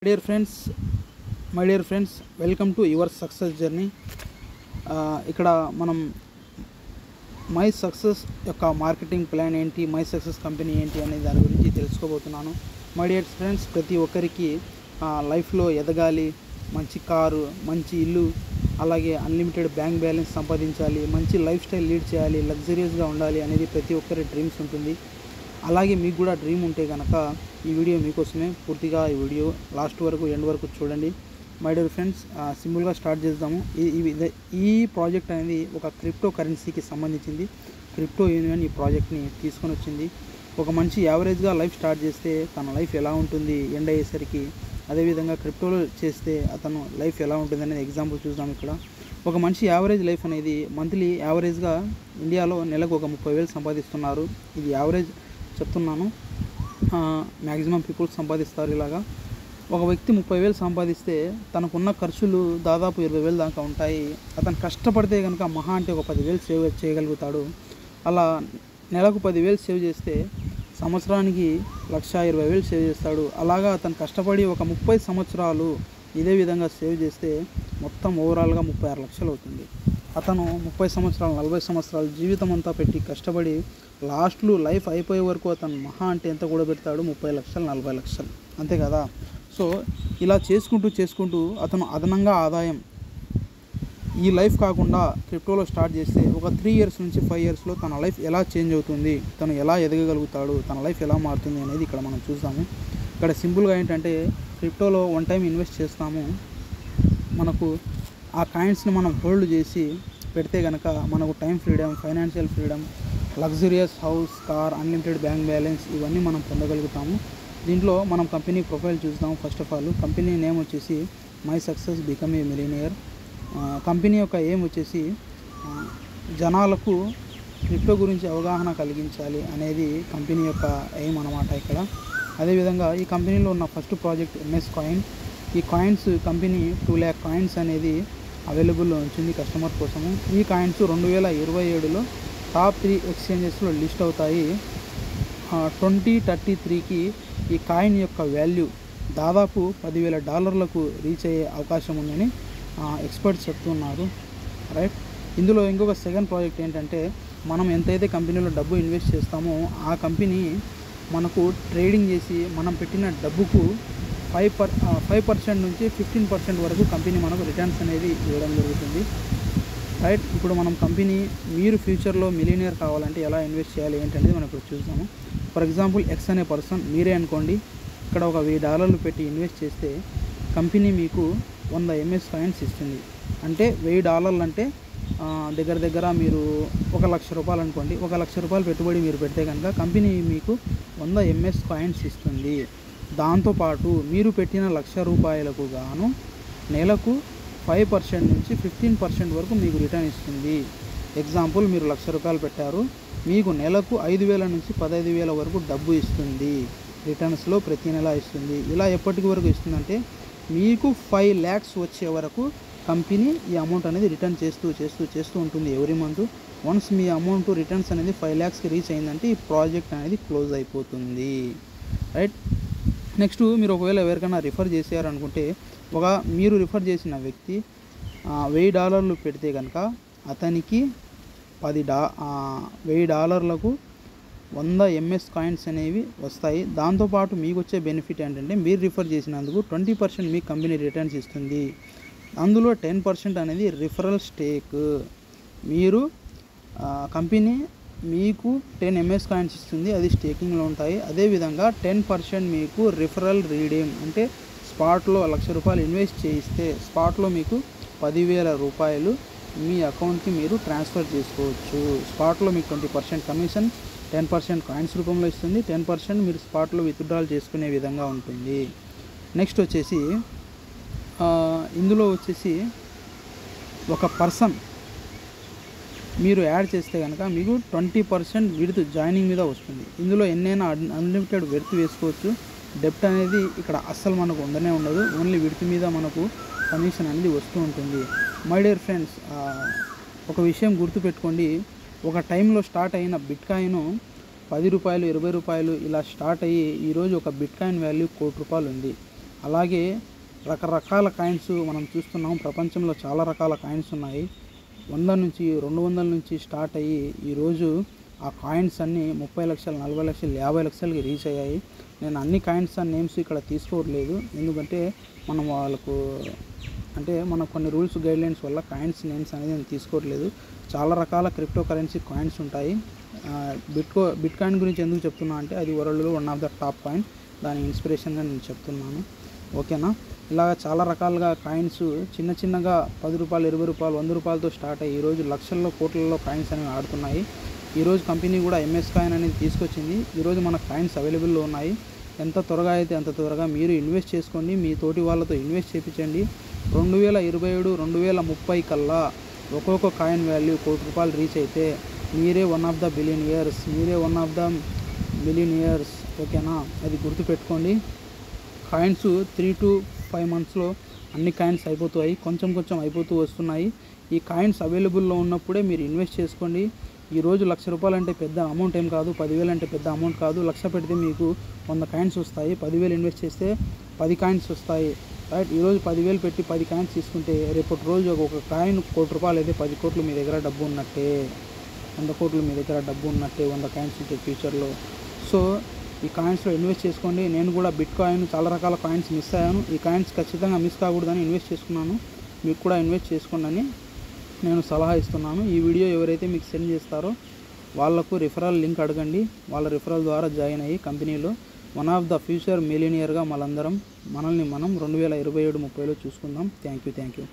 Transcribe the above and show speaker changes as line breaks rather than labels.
Dear friends my dear friends welcome to your success journey. ఇక్కడ మనం my success యొక్క marketing plan ఏంటి, my success company ఏంటి అనే దాని గురించి తెలుసుకోబోతున్నాను. మై డియర్ ఫ్రెండ్స్, ప్రతి ఒక్కరికి లైఫ్లో ఎదగాలి, మంచి కారు, మంచి ఇల్లు, అలాగే అన్లిమిటెడ్ బ్యాంక్ బ్యాలెన్స్ సంపాదించాలి, మంచి లైఫ్ స్టైల్ లీడ్ చేయాలి, లగ్జరియస్గా ఉండాలి అనేది ప్రతి ఒక్కరి డ్రీమ్స్ ఉంటుంది. అలాగే మీకు కూడా డ్రీమ్ ఉంటే కనుక ఈ వీడియో మీకోసమే. పూర్తిగా ఈ వీడియో లాస్ట్ వరకు ఎండ్ వరకు చూడండి. మై డియర్ ఫ్రెండ్స్, సింపుల్గా స్టార్ట్ చేద్దాము. ఈ ప్రాజెక్ట్ అనేది ఒక క్రిప్టో కరెన్సీకి సంబంధించింది. క్రిప్టో యూనియన్ ఈ ప్రాజెక్ట్ని తీసుకొని వచ్చింది. ఒక మంచి యావరేజ్గా లైఫ్ స్టార్ట్ చేస్తే తన లైఫ్ ఎలా ఉంటుంది ఎండ్ అయ్యేసరికి, అదేవిధంగా క్రిప్టోలో చేస్తే అతను లైఫ్ ఎలా ఉంటుంది అనేది ఎగ్జాంపుల్ చూద్దాం. ఇక్కడ ఒక మనిషి యావరేజ్ లైఫ్ అనేది మంత్లీ యావరేజ్గా ఇండియాలో నెలకు ఒక 30,000 సంపాదిస్తున్నారు. ఇది యావరేజ్ చెప్తున్నాను. మ్యాక్సిమం పీపుల్ సంపాదిస్తారు ఇలాగా. ఒక వ్యక్తి 30,000 సంపాదిస్తే తనకున్న ఖర్చులు దాదాపు 20,000 దాకా ఉంటాయి. అతను కష్టపడితే కనుక మహా అంటే ఒక 10,000 సేవ్ చేయగలుగుతాడు. అలా నెలకు 10,000 సేవ్ చేస్తే సంవత్సరానికి 1,20,000 సేవ్ చేస్తాడు. అలాగా అతను కష్టపడి ఒక 30 సంవత్సరాలు ఇదే విధంగా సేవ్ చేస్తే మొత్తం ఓవరాల్గా 36 లక్షలు అవుతుంది. అతను 30 సంవత్సరాలు 40 సంవత్సరాలు జీవితం అంతా పెట్టి కష్టపడి లాస్ట్లో లైఫ్ అయిపోయే వరకు అతను మహా అంటే ఎంత కూడా పెడతాడు, 30 లక్షలు 40 లక్షలు, అంతే కదా. సో ఇలా చేసుకుంటూ అతను అదనంగా ఆదాయం ఈ లైఫ్ కాకుండా క్రిప్టోలో స్టార్ట్ చేస్తే ఒక 3 ఇయర్స్ నుంచి 5 ఇయర్స్లో తన లైఫ్ ఎలా చేంజ్ అవుతుంది, తను ఎలా ఎదగగలుగుతాడు, తన లైఫ్ ఎలా మారుతుంది అనేది ఇక్కడ మనం చూస్తాము. ఇక్కడ సింపుల్గా ఏంటంటే క్రిప్టోలో వన్ టైం ఇన్వెస్ట్ చేస్తాము. మనకు ఆ కాయిన్స్ని మనం హోల్డ్ చేసి పెడితే కనుక మనకు time freedom, financial freedom, luxurious house, car, unlimited bank balance ఇవన్నీ మనం పొందగలుగుతాము. దీంట్లో మనం కంపెనీ ప్రొఫైల్ చూద్దాం. First of all company name వచ్చేసి my success become a millionaire. Company యొక్క ఏం వచ్చేసి జనాలకు క్రిప్టో గురించి అవగాహన కలిగించాలి అనేది కంపెనీ యొక్క ఎయిమ్ అన్నమాట ఇక్కడ. అదేవిధంగా ఈ కంపెనీలో ఉన్న ఫస్ట్ ప్రాజెక్ట్ MS కాయిన్. ఈ కాయిన్స్ కంపెనీ 2 lakh కాయిన్స్ అనేది అవైలబుల్లో ఉంచింది కస్టమర్ కోసము. ఈ కాయిన్స్ 2027లో టాప్ 3 ఎక్స్చేంజెస్లో లిస్ట్ అవుతాయి. 2033కి ఈ కాయిన్ యొక్క వాల్యూ దాదాపు $10,000 రీచ్ అయ్యే అవకాశం ఉందని ఎక్స్పర్ట్స్ చెప్తున్నారు. రైట్. ఇందులో ఇంకొక సెకండ్ ప్రాజెక్ట్ ఏంటంటే, మనం ఎంతైతే కంపెనీలో డబ్బు ఇన్వెస్ట్ చేస్తామో ఆ కంపెనీ మనకు ట్రేడింగ్ చేసి మనం పెట్టిన డబ్బుకు 5% నుంచి 15% వరకు కంపెనీ మనకు రిటర్న్స్ అనేది ఇవ్వడం జరుగుతుంది. రైట్. ఇప్పుడు మనం కంపెనీ మీరు ఫ్యూచర్లో మిలియనియర్ కావాలంటే ఎలా ఇన్వెస్ట్ చేయాలి ఏంటనేది మనం ఇప్పుడు చూద్దాము. ఫర్ ఎగ్జాంపుల్ X అనే పర్సన్ మీరే అనుకోండి. ఇక్కడ ఒక $1,000 పెట్టి ఇన్వెస్ట్ చేస్తే కంపెనీ మీకు 100 MS కాయిన్స్ ఇస్తుంది. అంటే $1,000 అంటే దగ్గర మీరు ₹1,00,000 అనుకోండి. ₹1,00,000 పెట్టుబడి మీరు పెడితే కనుక కంపెనీ మీకు 100 MS కాయిన్స్ ఇస్తుంది. దాంతోపాటు మీరు పెట్టిన ₹1,00,000కు గాను నెలకు 5% నుంచి 15% వరకు మీకు రిటర్న్ ఇస్తుంది. ఎగ్జాంపుల్ మీరు ₹1,00,000 పెట్టారు, మీకు నెలకు 5,000 నుంచి 15,000 వరకు డబ్బు ఇస్తుంది. రిటర్న్స్లో ప్రతి నెల ఇస్తుంది. ఇలా ఎప్పటికి వరకు ఇస్తుందంటే మీకు 5 lakhs వచ్చే వరకు కంపెనీ ఈ అమౌంట్ అనేది రిటర్న్ చేస్తూ ఉంటుంది ఎవ్రీ మంత్. వన్స్ మీ అమౌంట్ రిటర్న్స్ అనేది 5 lakhsకి రీచ్ అయిందంటే ఈ ప్రాజెక్ట్ అనేది క్లోజ్ అయిపోతుంది. రైట్. నెక్స్ట్ మీరు ఒకవేళ ఎవరికైనా రిఫర్ చేశారనుకుంటే, మీరు రిఫర్ చేసిన వ్యక్తి $1,000 పెడితే కనుక అతనికి $1,000లకు 100 MS కాయిన్స్ అనేవి వస్తాయి. దాంతోపాటు మీకు వచ్చే బెనిఫిట్ ఏంటంటే, మీరు రిఫర్ చేసినందుకు 20% మీకు కంపెనీ రిటర్న్స్ ఇస్తుంది. అందులో 10% అనేది రిఫరల్ స్టేక్. మీరు కంపెనీ మీకు 10 MS కాయిన్స్ ఇస్తుంది, అది స్టేకింగ్లో ఉంటాయి. అదేవిధంగా 10% మీకు రిఫరల్ రీడీమ్, అంటే స్పాట్లో ₹1,00,000 ఇన్వెస్ట్ చేయిస్తే స్పాట్లో మీకు ₹10,000 మీ అకౌంట్కి మీరు ట్రాన్స్ఫర్ చేసుకోవచ్చు. స్పాట్లో మీకు 20% కమిషన్, 10% కాయిన్స్ రూపంలో ఇస్తుంది, 10% మీరు స్పాట్లో విత్డ్రాల్ చేసుకునే విధంగా ఉంటుంది. నెక్స్ట్ వచ్చేసి ఇందులో వచ్చేసి ఒక పర్సన్ మీరు యాడ్ చేస్తే కనుక మీకు 20% విడ్త్ జాయినింగ్ మీద వస్తుంది. ఇందులో ఎన్నైనా అన్లిమిటెడ్ విడ్త్ వేసుకోవచ్చు. డెప్ట్ అనేది ఇక్కడ అస్సలు మనకు ఉండదు. ఓన్లీ విడ్త్ మీద మనకు కమిషన్ అనేది వస్తూ ఉంటుంది. మై డియర్ ఫ్రెండ్స్, ఒక విషయం గుర్తుపెట్టుకోండి. ఒక టైంలో స్టార్ట్ అయిన బిట్ కాయిన్ ₹10, ₹20 ఇలా స్టార్ట్ అయ్యి ఈరోజు ఒక బిట్ కాయిన్ వాల్యూ ₹1,00,00,000 ఉంది. అలాగే రకరకాల కాయిన్స్ మనం చూస్తున్నాం. ప్రపంచంలో చాలా రకాల కాయిన్స్ ఉన్నాయి. 100 నుంచి 200 నుంచి స్టార్ట్ అయ్యి ఈరోజు ఆ కాయిన్స్ అన్నీ 30 లక్షలు, 40 లక్షలు, 50 లక్షలకి రీచ్ అయ్యాయి. నేను అన్ని కాయిన్స్ అండ్ నేమ్స్ ఇక్కడ తీసుకోవట్లేదు, ఎందుకంటే మనం వాళ్ళకు అంటే మన కొన్ని రూల్స్ గైడ్లైన్స్ వల్ల కాయిన్స్ నేమ్స్ అనేది నేను తీసుకోవట్లేదు. చాలా రకాల క్రిప్టో కరెన్సీ కాయిన్స్ ఉంటాయి. బిట్ కాయిన్ గురించి ఎందుకు చెప్తున్నా అంటే అది వరల్డ్లో one of the top coin. దాని ఇన్స్పిరేషన్గా నేను చెప్తున్నాను, ఓకేనా. ఇలాగ చాలా రకాలుగా కాయిన్స్ చిన్న చిన్నగా 10 రూపాయలు, 20 రూపాయలు, 100 రూపాయలతో స్టార్ట్ అయ్యి ఈరోజు లక్షల్లో, కోట్లలో కాయిన్స్ అనేవి ఆడుతున్నాయి. ఈరోజు కంపెనీ కూడా MS కాయిన్ అనేది తీసుకొచ్చింది. ఈరోజు మన కాయిన్స్ అవైలబుల్లో ఉన్నాయి. ఎంత త్వరగా అయితే అంత త్వరగా మీరు ఇన్వెస్ట్ చేసుకోండి, మీ తోటి వాళ్ళతో ఇన్వెస్ట్ చేయించండి. 2027, 2030 కల్లా ఒక్కొక్క కాయిన్ వాల్యూ ₹1,00,00,000 రీచ్ అయితే మీరే one of the billionaires, millionaires, ఓకేనా. అది గుర్తుపెట్టుకోండి. కాయిన్స్ 3 to 5 మంత్స్లో అన్ని కాయిన్స్ అయిపోతాయి, కొంచెం కొంచెం అయిపోతూ వస్తున్నాయి. ఈ కాయిన్స్ అవైలబుల్లో ఉన్నప్పుడే మీరు ఇన్వెస్ట్ చేసుకోండి. ఈరోజు ₹1,00,000 అంటే పెద్ద అమౌంట్ ఏం కాదు, 10,000 అంటే పెద్ద అమౌంట్ కాదు. 1,00,000 పెడితే మీకు 100 కాయిన్స్ వస్తాయి. 10,000 ఇన్వెస్ట్ చేస్తే 10 కాయిన్స్ వస్తాయి, రైట్. ఈరోజు 10,000 పెట్టి 10 కాయిన్స్ తీసుకుంటే రేపటి రోజు ఒక కాయిన్ ₹1,00,00,000 అయితే 10 కోట్లు మీ దగ్గర డబ్బు ఉన్నట్టే, 100 కోట్లు మీ దగ్గర డబ్బు ఉన్నట్టే, 100 కాయిన్స్ ఉంటే ఫ్యూచర్లో. సో ఈ కాయిన్స్లో ఇన్వెస్ట్ చేసుకోండి. నేను కూడా బిట్ కాయిన్ చాలా రకాల కాయిన్స్ మిస్ అయ్యాను. ఈ కాయిన్స్ ఖచ్చితంగా మిస్ కాకూడదని ఇన్వెస్ట్ చేసుకున్నాను. మీకు కూడా ఇన్వెస్ట్ చేసుకోండి అని నేను సలహా ఇస్తున్నాను. ఈ వీడియో ఎవరైతే మీకు సెండ్ చేస్తారో వాళ్లకు రిఫరల్ లింక్ అడగండి. వాళ్ళ రిఫరల్ ద్వారా జాయిన్ అయ్యి కంపెనీలో వన్ ఆఫ్ ద ఫ్యూచర్ మిలియనియర్గా మనల్ని మనం 2027-30లో చూసుకుందాం. Thank you.